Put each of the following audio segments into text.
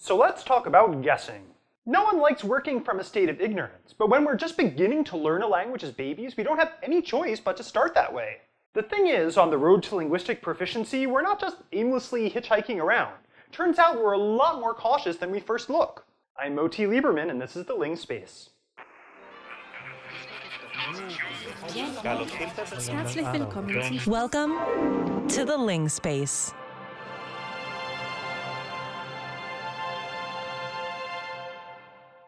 So let's talk about guessing. No one likes working from a state of ignorance, but when we're just beginning to learn a language as babies, we don't have any choice but to start that way. The thing is, on the road to linguistic proficiency, we're not just aimlessly hitchhiking around. Turns out we're a lot more cautious than we first look. I'm Moti Lieberman, and this is the Ling Space. Welcome to the Ling Space.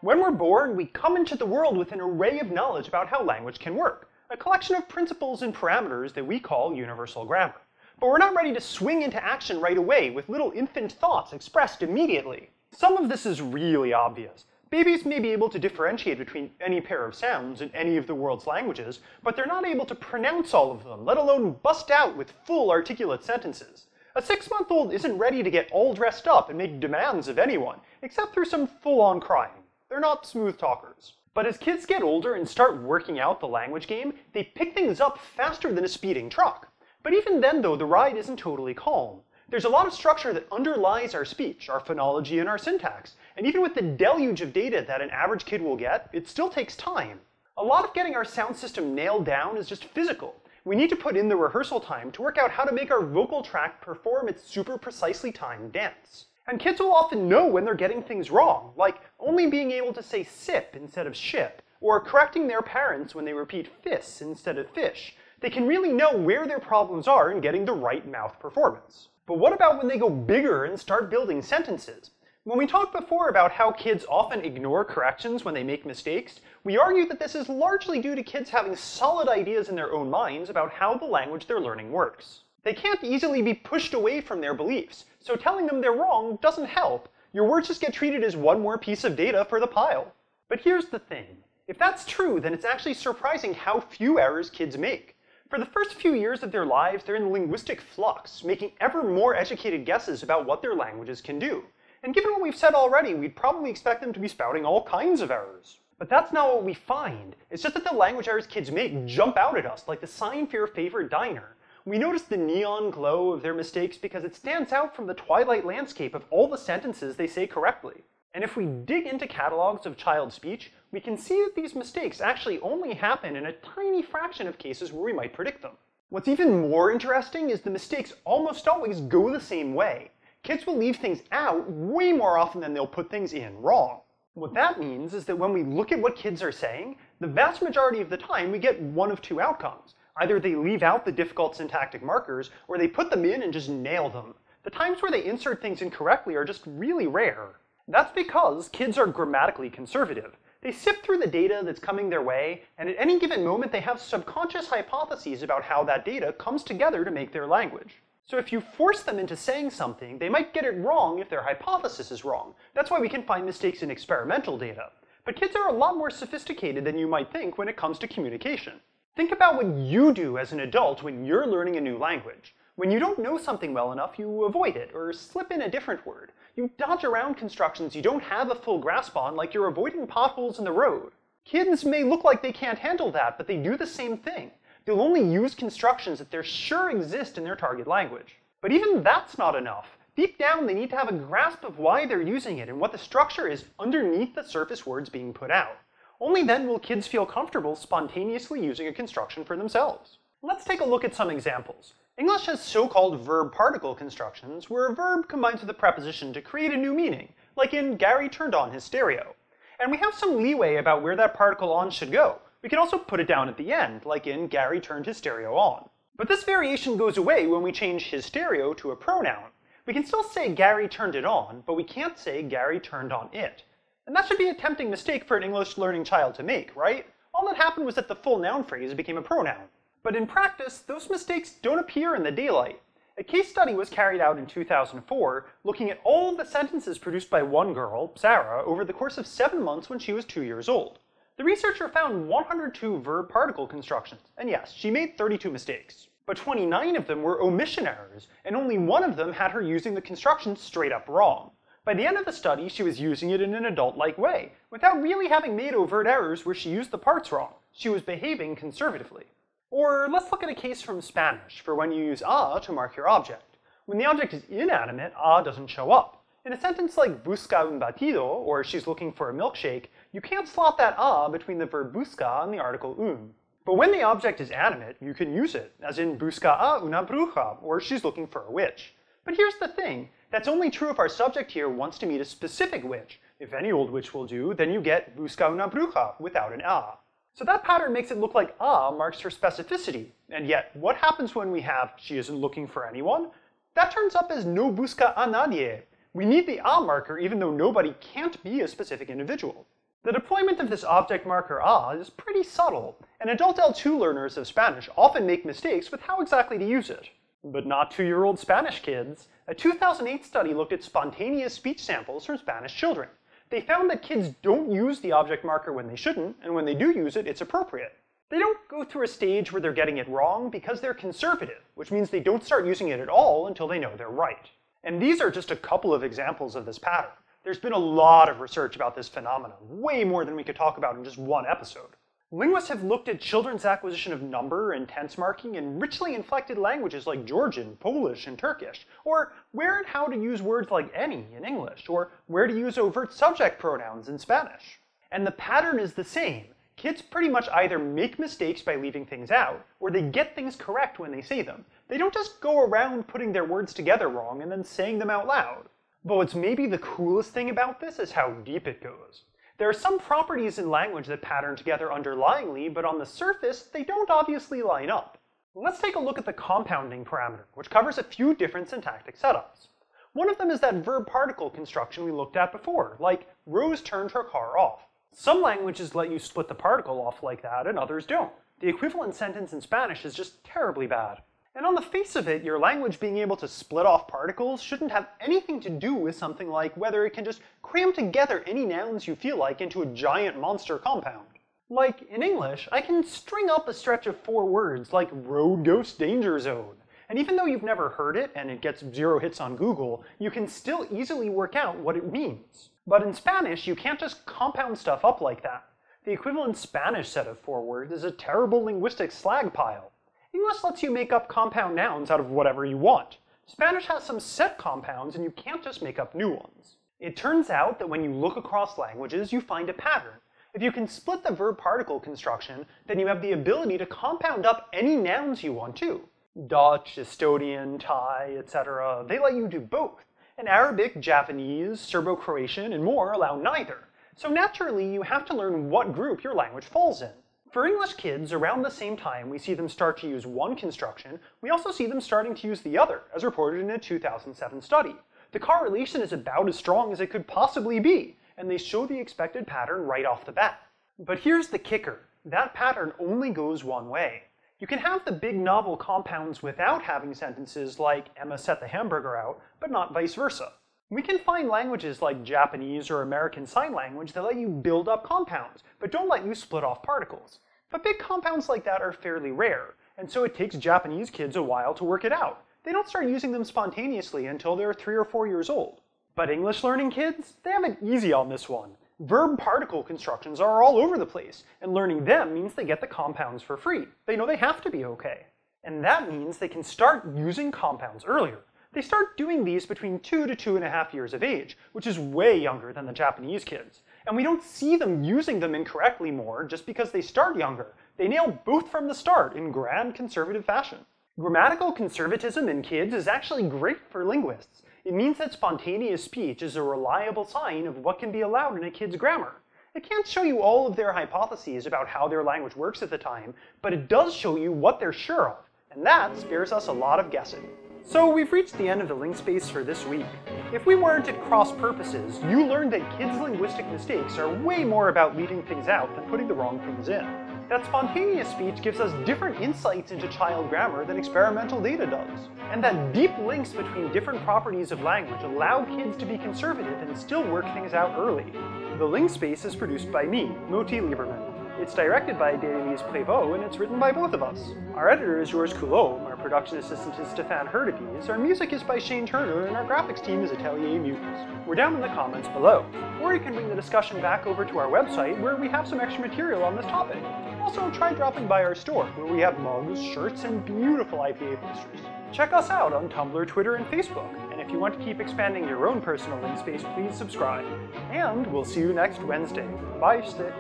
When we're born, we come into the world with an array of knowledge about how language can work, a collection of principles and parameters that we call universal grammar. But we're not ready to swing into action right away with little infant thoughts expressed immediately. Some of this is really obvious. Babies may be able to differentiate between any pair of sounds in any of the world's languages, but they're not able to pronounce all of them, let alone bust out with full articulate sentences. A 6-month-old isn't ready to get all dressed up and make demands of anyone, except through some full-on crying. They're not smooth talkers. But as kids get older and start working out the language game, they pick things up faster than a speeding truck. But even then, though, the ride isn't totally calm. There's a lot of structure that underlies our speech, our phonology, and our syntax. And even with the deluge of data that an average kid will get, it still takes time. A lot of getting our sound system nailed down is just physical. We need to put in the rehearsal time to work out how to make our vocal tract perform its super precisely timed dance. And kids will often know when they're getting things wrong, like only being able to say sip instead of ship, or correcting their parents when they repeat fis instead of fish. They can really know where their problems are in getting the right mouth performance. But what about when they go bigger and start building sentences? When we talked before about how kids often ignore corrections when they make mistakes, we argued that this is largely due to kids having solid ideas in their own minds about how the language they're learning works. They can't easily be pushed away from their beliefs, so telling them they're wrong doesn't help. Your words just get treated as one more piece of data for the pile. But here's the thing. If that's true, then it's actually surprising how few errors kids make. For the first few years of their lives, they're in linguistic flux, making ever more educated guesses about what their languages can do. And given what we've said already, we'd probably expect them to be spouting all kinds of errors. But that's not what we find. It's just that the language errors kids make jump out at us like the sign for your favorite diner. We notice the neon glow of their mistakes because it stands out from the twilight landscape of all the sentences they say correctly. And if we dig into catalogs of child speech, we can see that these mistakes actually only happen in a tiny fraction of cases where we might predict them. What's even more interesting is the mistakes almost always go the same way. Kids will leave things out way more often than they'll put things in wrong. What that means is that when we look at what kids are saying, the vast majority of the time we get one of two outcomes. Either they leave out the difficult syntactic markers, or they put them in and just nail them. The times where they insert things incorrectly are just really rare. That's because kids are grammatically conservative. They sift through the data that's coming their way, and at any given moment they have subconscious hypotheses about how that data comes together to make their language. So if you force them into saying something, they might get it wrong if their hypothesis is wrong. That's why we can find mistakes in experimental data. But kids are a lot more sophisticated than you might think when it comes to communication. Think about what you do as an adult when you're learning a new language. When you don't know something well enough, you avoid it, or slip in a different word. You dodge around constructions you don't have a full grasp on, like you're avoiding potholes in the road. Kids may look like they can't handle that, but they do the same thing. They'll only use constructions that they're sure exist in their target language. But even that's not enough. Deep down, they need to have a grasp of why they're using it and what the structure is underneath the surface words being put out. Only then will kids feel comfortable spontaneously using a construction for themselves. Let's take a look at some examples. English has so-called verb-particle constructions, where a verb combines with a preposition to create a new meaning, like in Gary turned on his stereo. And we have some leeway about where that particle on should go. We can also put it down at the end, like in Gary turned his stereo on. But this variation goes away when we change his stereo to a pronoun. We can still say Gary turned it on, but we can't say Gary turned on it. And that should be a tempting mistake for an English learning child to make, right? All that happened was that the full noun phrase became a pronoun. But in practice, those mistakes don't appear in the daylight. A case study was carried out in 2004, looking at all the sentences produced by one girl, Sarah, over the course of 7 months when she was 2 years old. The researcher found 102 verb-particle constructions, and yes, she made 32 mistakes. But 29 of them were omission errors, and only one of them had her using the construction straight up wrong. By the end of the study, she was using it in an adult-like way, without really having made overt errors where she used the parts wrong. She was behaving conservatively. Or let's look at a case from Spanish for when you use a to mark your object. When the object is inanimate, a doesn't show up. In a sentence like busca un batido, or she's looking for a milkshake, you can't slot that a between the verb busca and the article un. But when the object is animate, you can use it, as in busca a una bruja, or she's looking for a witch. But here's the thing, that's only true if our subject here wants to meet a specific witch. If any old witch will do, then you get busca una bruja without an a. So that pattern makes it look like a marks her specificity, and yet what happens when we have she isn't looking for anyone? That turns up as no busca a nadie. We need the a marker even though nobody can't be a specific individual. The deployment of this object marker a is pretty subtle, and adult L2 learners of Spanish often make mistakes with how exactly to use it. But not 2-year-old Spanish kids. A 2008 study looked at spontaneous speech samples from Spanish children. They found that kids don't use the object marker when they shouldn't, and when they do use it, it's appropriate. They don't go through a stage where they're getting it wrong because they're conservative, which means they don't start using it at all until they know they're right. And these are just a couple of examples of this pattern. There's been a lot of research about this phenomenon, way more than we could talk about in just one episode. Linguists have looked at children's acquisition of number and tense marking in richly inflected languages like Georgian, Polish, and Turkish, or where and how to use words like any in English, or where to use overt subject pronouns in Spanish. And the pattern is the same. Kids pretty much either make mistakes by leaving things out, or they get things correct when they say them. They don't just go around putting their words together wrong and then saying them out loud. But what's maybe the coolest thing about this is how deep it goes. There are some properties in language that pattern together underlyingly, but on the surface, they don't obviously line up. Let's take a look at the compounding parameter, which covers a few different syntactic setups. One of them is that verb-particle construction we looked at before, like Rose turned her car off. Some languages let you split the particle off like that, and others don't. The equivalent sentence in Spanish is just terribly bad. And on the face of it, your language being able to split off particles shouldn't have anything to do with something like whether it can just cram together any nouns you feel like into a giant monster compound. Like, in English, I can string up a stretch of 4 words like road ghost danger zone. And even though you've never heard it and it gets 0 hits on Google, you can still easily work out what it means. But in Spanish, you can't just compound stuff up like that. The equivalent Spanish set of 4 words is a terrible linguistic slag pile. English lets you make up compound nouns out of whatever you want. Spanish has some set compounds and you can't just make up new ones. It turns out that when you look across languages, you find a pattern. If you can split the verb-particle construction, then you have the ability to compound up any nouns you want to. Dutch, Estonian, Thai, etc. They let you do both. And Arabic, Japanese, Serbo-Croatian, and more allow neither. So naturally, you have to learn what group your language falls in. For English kids, around the same time we see them start to use one construction, we also see them starting to use the other, as reported in a 2007 study. The correlation is about as strong as it could possibly be, and they show the expected pattern right off the bat. But here's the kicker. That pattern only goes one way. You can have the big novel compounds without having sentences like Emma set the hamburger out, but not vice versa. We can find languages like Japanese or American Sign Language that let you build up compounds, but don't let you split off particles. But big compounds like that are fairly rare, and so it takes Japanese kids a while to work it out. They don't start using them spontaneously until they're 3 or 4 years old. But English learning kids, they have it easy on this one. Verb-particle constructions are all over the place, and learning them means they get the compounds for free. They know they have to be okay. And that means they can start using compounds earlier. They start doing these between 2 to 2.5 years of age, which is way younger than the Japanese kids. And we don't see them using them incorrectly more just because they start younger. They nail both from the start in grand conservative fashion. Grammatical conservatism in kids is actually great for linguists. It means that spontaneous speech is a reliable sign of what can be allowed in a kid's grammar. It can't show you all of their hypotheses about how their language works at the time, but it does show you what they're sure of, and that spares us a lot of guessing. So we've reached the end of the Ling Space for this week. If we weren't at cross purposes, you learned that kids' linguistic mistakes are way more about leaving things out than putting the wrong things in. That spontaneous speech gives us different insights into child grammar than experimental data does. And that deep links between different properties of language allow kids to be conservative and still work things out early. The Ling Space is produced by me, Moti Lieberman. It's directed by Denise Prévost, and it's written by both of us. Our editor is Georges Coulombe, our production assistant is Stéphane Herdepes, our music is by Shane Turner, and our graphics team is Atelier Mutants. We're down in the comments below. Or you can bring the discussion back over to our website, where we have some extra material on this topic. Also, try dropping by our store, where we have mugs, shirts, and beautiful IPA posters. Check us out on Tumblr, Twitter, and Facebook. And if if you want to keep expanding your own personal Ling space, please subscribe. And we'll see you next Wednesday. Bye, Stick.